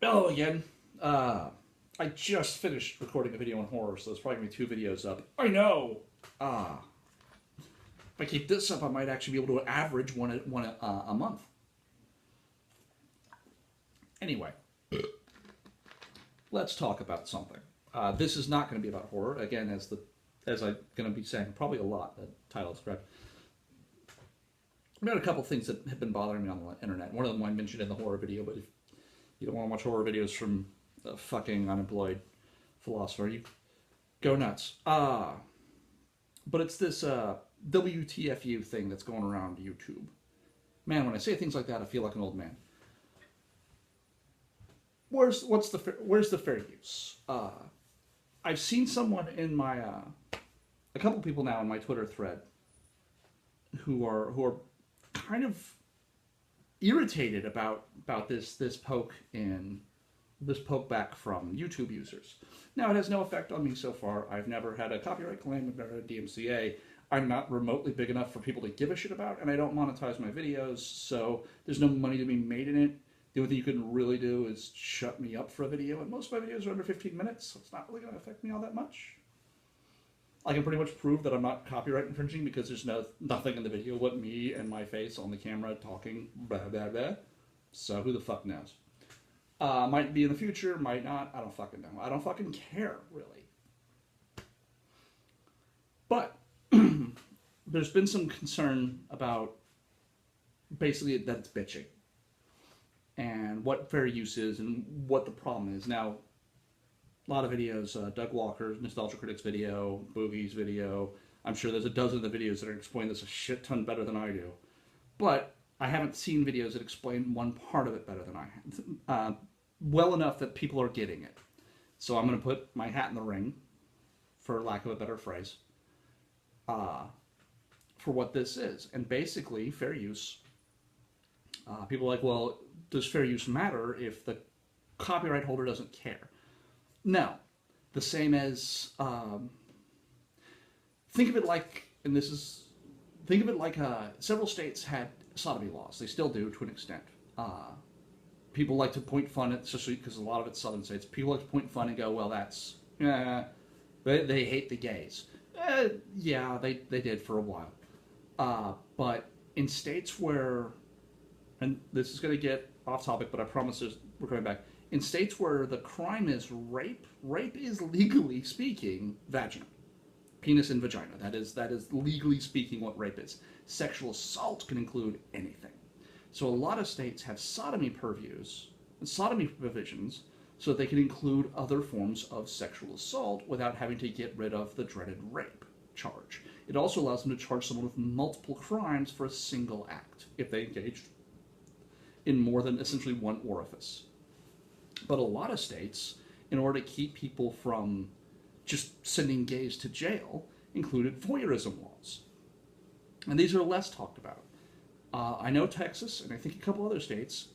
Hello again. I just finished recording a video on horror, so there's probably going to be 2 videos up. I know! Uh, if I keep this up, I might actually be able to average one a month. Anyway, let's talk about something. This is not going to be about horror, again, as I'm going to be saying probably a lot, the title is correct. I've got a couple things that have been bothering me on the internet. One of them I mentioned in the horror video, but if you don't want to watch horror videos from a fucking unemployed philosopher, you go nuts. But it's this WTFU thing that's going around YouTube. Man, when I say things like that, I feel like an old man. Where's the fair use? I've seen someone in my a couple people now in my Twitter thread who are kind of irritated about this poke back from YouTube users. Now, it has no effect on me so far. I've never had a copyright claim. I've never had a DMCA. I'm not remotely big enough for people to give a shit about, and I don't monetize my videos, so there's no money to be made in it. The only thing you can really do is shut me up for a video, and most of my videos are under 15 minutes, so it's not really going to affect me all that much. I can pretty much prove that I'm not copyright infringing because there's nothing in the video but me and my face on the camera talking blah blah blah. So who the fuck knows? Might be in the future, might not. I don't fucking know. I don't fucking care, really. But there's been some concern about basically that it's bitching and what fair use is and what the problem is. Now, a lot of videos, Doug Walker's Nostalgia Critics video, Boogie's video. I'm sure there's a dozen of the videos that explain this a shit ton better than I do. But I haven't seen videos that explain one part of it better than I have. Well enough that people are getting it. So I'm going to put my hat in the ring, for lack of a better phrase, for what this is. And basically, fair use. People are like, well, does fair use matter if the copyright holder doesn't care? No. The same as, think of it like, several states had sodomy laws. They still do to an extent. People like to point fun at, especially because a lot of it's southern states, people like to point fun and go, well, that's, they hate the gays. Yeah, they did for a while. But in states where, and this is going to get off topic, but I promise we're coming back. In states where the crime is rape is legally speaking vaginal. Penis and vagina. That is legally speaking what rape is. Sexual assault can include anything. So a lot of states have sodomy provisions so that they can include other forms of sexual assault without having to get rid of the dreaded rape charge. It also allows them to charge someone with multiple crimes for a single act if they engaged in more than essentially one orifice. But a lot of states, in order to keep people from just sending gays to jail, included voyeurism laws. And these are less talked about. I know Texas, and I think a couple other states,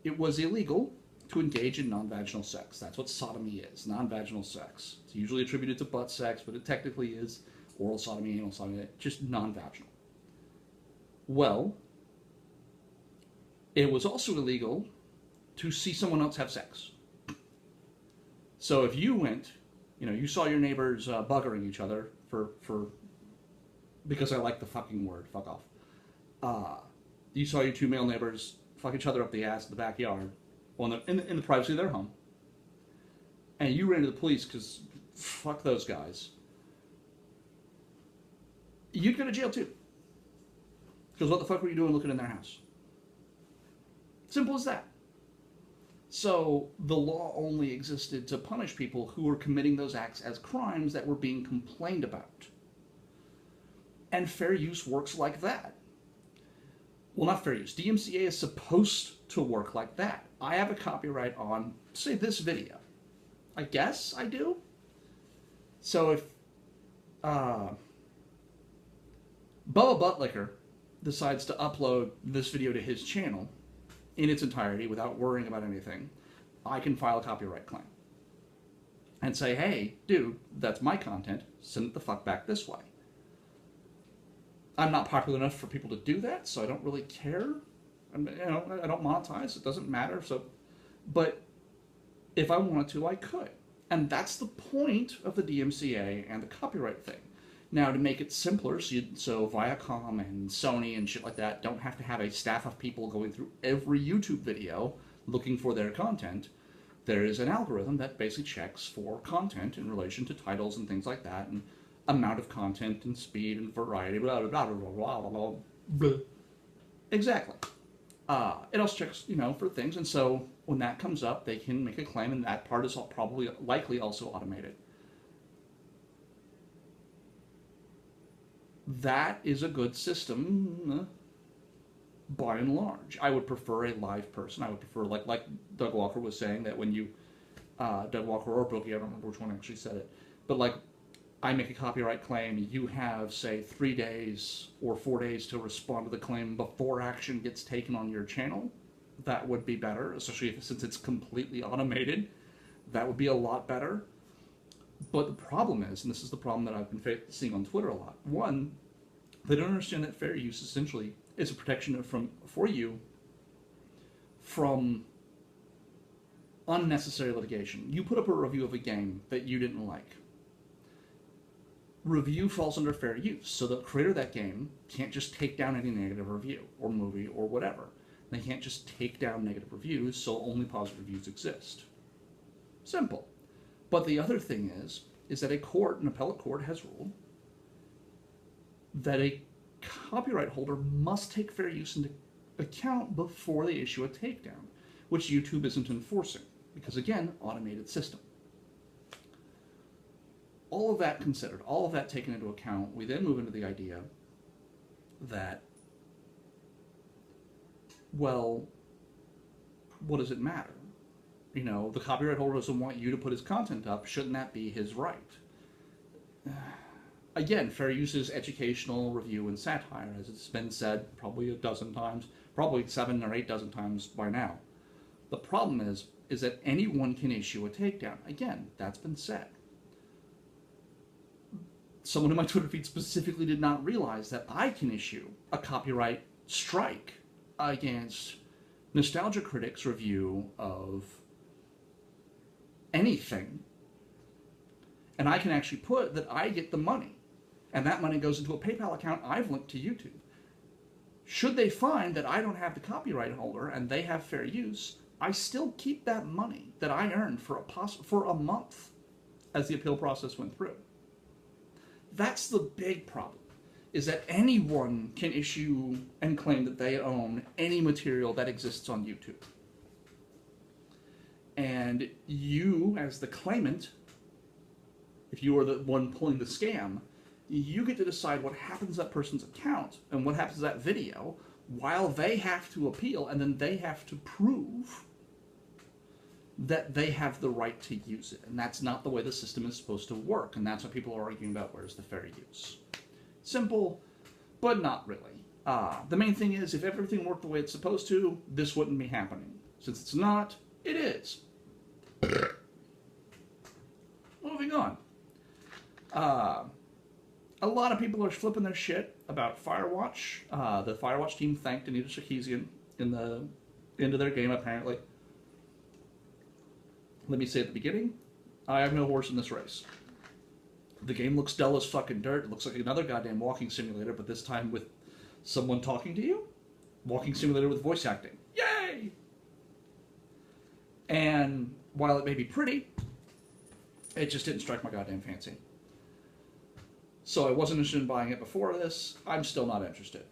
it was illegal to engage in non-vaginal sex. That's what sodomy is, non-vaginal sex. It's usually attributed to butt sex, but it technically is oral sodomy, anal sodomy, just non-vaginal. Well, it was also illegal to see someone else have sex. So if you went, you saw your neighbors buggering each other for because I like the fucking word, fuck off. You saw your 2 male neighbors fuck each other up the ass in the backyard, in the privacy of their home, and you ran to the police because fuck those guys. You'd go to jail too. Because what the fuck were you doing looking in their house? Simple as that. So the law only existed to punish people who were committing those acts as crimes that were being complained about. And fair use works like that. Well, not fair use. DMCA is supposed to work like that. I have a copyright on, say, this video. I guess I do. So if Bubba Buttlicker decides to upload this video to his channel in its entirety without worrying about anything, I can file a copyright claim and say, hey, dude, that's my content. Send it the fuck back this way. I'm not popular enough for people to do that, so I don't really care. I don't monetize. It doesn't matter. So, but If I wanted to, I could. And that's the point of the DMCA and the copyright thing. Now, to make it simpler, so Viacom and Sony and shit like that don't have to have a staff of people going through every YouTube video looking for their content, there is an algorithm that basically checks for content in relation to titles and things like that, and amount of content and speed and variety, blah, blah, blah, blah, blah, blah, blah, blah. Exactly. It also checks, for things, and so when that comes up, they can make a claim, and that part is probably likely also automated. That is a good system, by and large. I would prefer a live person. I would prefer, like Doug Walker was saying, that when you, Doug Walker or Brookie, I don't remember which one actually said it, but like, I make a copyright claim, you have, say, 3 days or 4 days to respond to the claim before action gets taken on your channel. That would be better, especially since it's completely automated. That would be a lot better. But the problem is, and this is the problem that I've been seeing on Twitter a lot, one, they don't understand that fair use essentially is a protection for you from unnecessary litigation. You put up a review of a game that you didn't like. Review falls under fair use, so the creator of that game can't just take down any negative review or movie or whatever. They can't just take down negative reviews, so only positive reviews exist. Simple. But the other thing is that an appellate court has ruled that a copyright holder must take fair use into account before they issue a takedown, which YouTube isn't enforcing, because again, automated system. All of that considered, all of that taken into account, we then move into the idea that, well, what does it matter? The copyright holder doesn't want you to put his content up. Shouldn't that be his right? Again, fair use is educational, review, and satire, as it's been said probably a dozen times, probably 7 or 8 dozen times by now. The problem is that anyone can issue a takedown. Again, that's been said. Someone in my Twitter feed specifically did not realize that I can issue a copyright strike against Nostalgia Critic's review of anything. And I can actually put that I get the money. And that money goes into a PayPal account I've linked to YouTube. Should they find that I don't have the copyright holder and they have fair use, I still keep that money that I earned for a month as the appeal process went through. That's the big problem, is that anyone can issue and claim that they own any material that exists on YouTube. And you, as the claimant, if you are the one pulling the scam, you get to decide what happens to that person's account and what happens to that video while they have to appeal, and then they have to prove that they have the right to use it. And that's not the way the system is supposed to work. And that's what people are arguing about, where's the fair use. Simple, but not really. The main thing is, if everything worked the way it's supposed to, this wouldn't be happening. Since it's not, it is. Moving on. A lot of people are flipping their shit about Firewatch. The Firewatch team thanked Anita Sarkeesian in the end of their game, apparently. Let me say at the beginning, I have no horse in this race. The game looks dull as fucking dirt. It looks like another goddamn walking simulator, but this time with someone talking to you. Walking simulator with voice acting. Yay! And while it may be pretty, it just didn't strike my goddamn fancy. So I wasn't interested in buying it before this. I'm still not interested.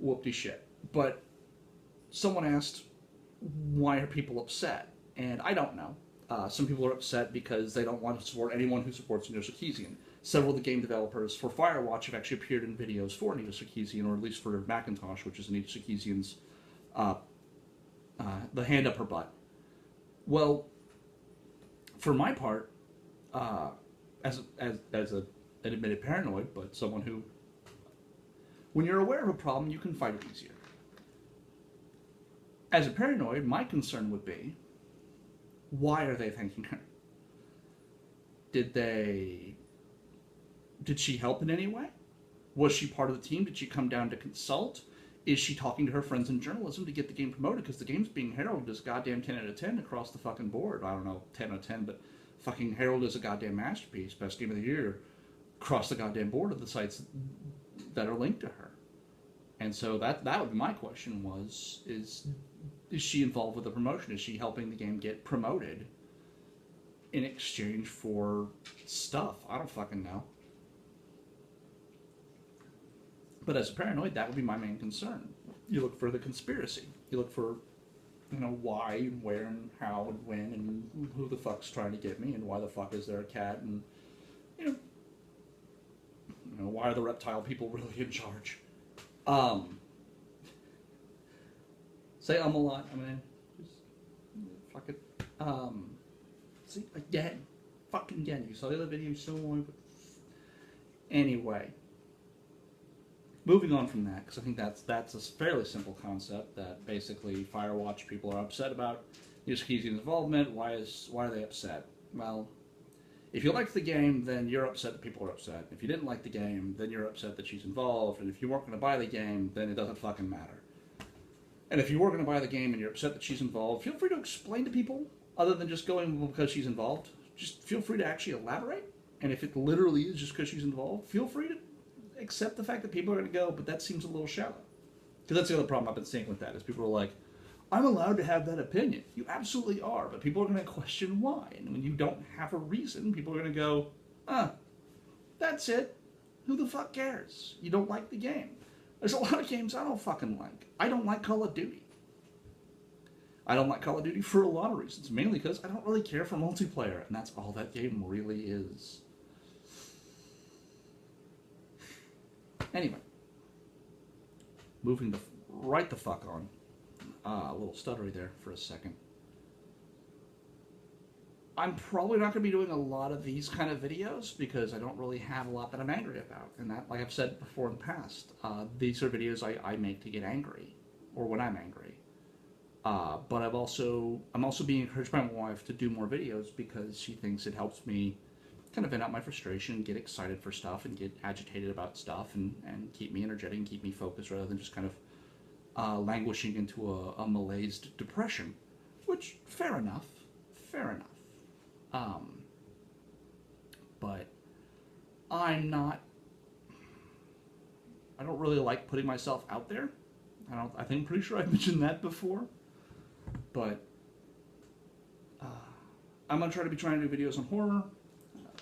Whoop-de-shit. But someone asked, why are people upset? And I don't know. Some people are upset because they don't want to support anyone who supports Anita Sarkeesian. Several of the game developers for Firewatch have actually appeared in videos for Anita Sarkeesian, or at least for Macintosh, which is Anita Sarkeesian's the hand up her butt. Well, for my part, as an admitted paranoid, but someone who, when you're aware of a problem, you can fight it easier. As a paranoid, my concern would be, why are they thanking her? Did she help in any way? Was she part of the team? Did she come down to consult? Is she talking to her friends in journalism to get the game promoted? Because the game's being heralded as goddamn 10 out of 10 across the fucking board. I don't know, 10 out of 10, but fucking heralded as a goddamn masterpiece, best game of the year, across the goddamn board of the sites that are linked to her. And so that would be my question was, is she involved with the promotion? Is she helping the game get promoted in exchange for stuff? I don't fucking know. But as a paranoid, that would be my main concern. You look for the conspiracy. You look for, why and where and how and when and who the fuck's trying to get me and why the fuck is there a cat and, why are the reptile people really in charge? Say a lot. I mean, just fuck it. See, fucking again. You saw the other video so long. Anyway. Moving on from that, because I think that's a fairly simple concept that basically Firewatch people are upset about. Yoshiki's involvement. Why are they upset? Well, if you liked the game, then you're upset that people are upset. If you didn't like the game, then you're upset that she's involved. And if you weren't going to buy the game, then it doesn't fucking matter. And if you were going to buy the game and you're upset that she's involved, feel free to explain to people, other than just going, well, because she's involved. Just feel free to actually elaborate. And if it literally is just because she's involved, feel free to accept the fact that people are going to go, but that seems a little shallow. Because that's the other problem I've been seeing with that, is people are like, I'm allowed to have that opinion. You absolutely are, but people are going to question why. And when you don't have a reason, people are going to go, that's it. Who the fuck cares? You don't like the game. There's a lot of games I don't fucking like. I don't like Call of Duty. I don't like Call of Duty for a lot of reasons, mainly because I don't really care for multiplayer, and that's all that game really is. Anyway, moving right the fuck on. A little stuttery there for a second. I'm probably not going to be doing a lot of these kind of videos because I don't really have a lot that I'm angry about. And that, like I've said before in the past, these are videos I make to get angry, or when I'm angry. But I'm also being encouraged by my wife to do more videos because she thinks it helps me kind of vent out my frustration, get excited for stuff, and get agitated about stuff, and keep me energetic and keep me focused rather than just kind of languishing into a malaised depression. Which, fair enough. But I don't really like putting myself out there. I'm pretty sure I've mentioned that before. But I'm going to try to be trying to do videos on horror.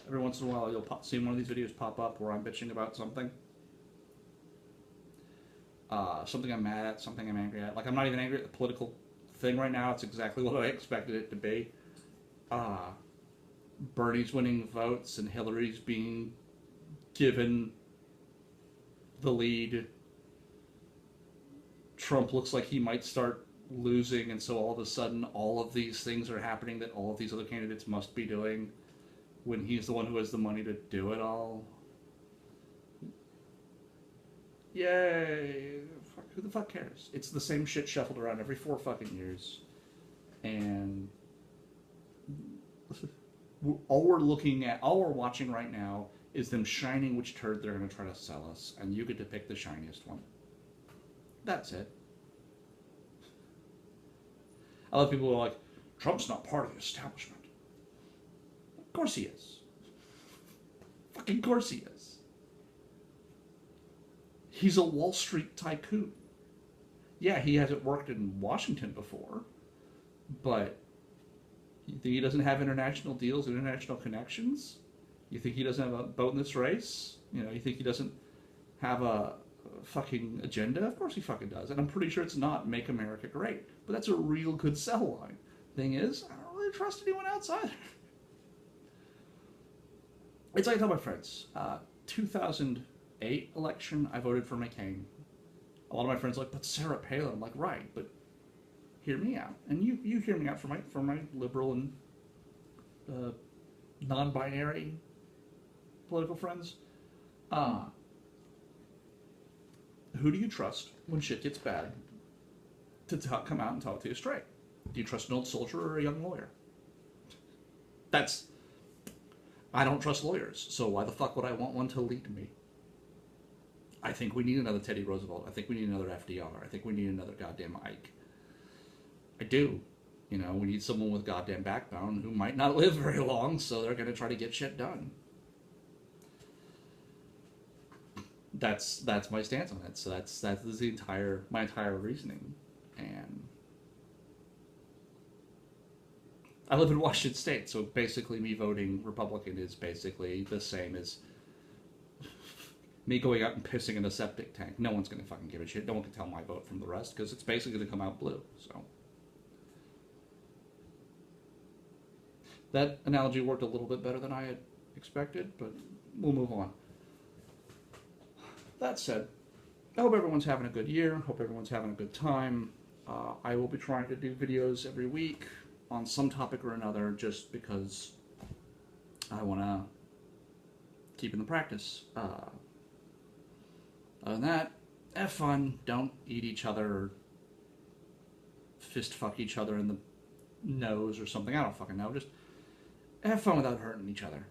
Every once in a while you'll see one of these videos pop up where I'm bitching about something. Something I'm mad at, something I'm angry at. Like, I'm not even angry at the political thing right now. It's exactly what I expected it to be. Bernie's winning votes and Hillary's being given the lead. Trump looks like he might start losing, and so all of a sudden all of these things are happening that all of these other candidates must be doing when he's the one who has the money to do it all. Yay! Who the fuck cares? It's the same shit shuffled around every 4 fucking years. And all we're watching right now is them shining which turd they're going to try to sell us, and you get to pick the shiniest one. That's it. A lot of people are like, Trump's not part of the establishment. Of course he is. Fucking course he is. He's a Wall Street tycoon. Yeah, he hasn't worked in Washington before, but you think he doesn't have international deals, international connections? You think he doesn't have a boat in this race? You think he doesn't have a fucking agenda? Of course he fucking does. And I'm pretty sure it's not Make America Great. But that's a real good sell line. Thing is, I don't really trust anyone else either. It's like I tell my friends, 2008 election, I voted for McCain. A lot of my friends are like, but Sarah Palin. I'm like, right, but hear me out. And you hear me out for my liberal and non-binary political friends. Who do you trust when shit gets bad to come out and talk to you straight? Do you trust an old soldier or a young lawyer? I don't trust lawyers, so why the fuck would I want one to lead me? I think we need another Teddy Roosevelt. I think we need another FDR. I think we need another goddamn Ike. I do. You know, we need someone with goddamn backbone who might not live very long, so they're going to try to get shit done. That's my stance on it. So that's my entire reasoning. And I live in Washington State, so basically me voting Republican is basically the same as me going out and pissing in a septic tank. No one's going to fucking give a shit. No one can tell my vote from the rest because it's basically going to come out blue. So that analogy worked a little bit better than I had expected, but we'll move on. That said, I hope everyone's having a good year. Hope everyone's having a good time. I will be trying to do videos every week on some topic or another just because I want to keep in the practice. Other than that, have fun. Don't eat each other or fist fuck each other in the nose or something. I don't fucking know. Just have fun without hurting each other.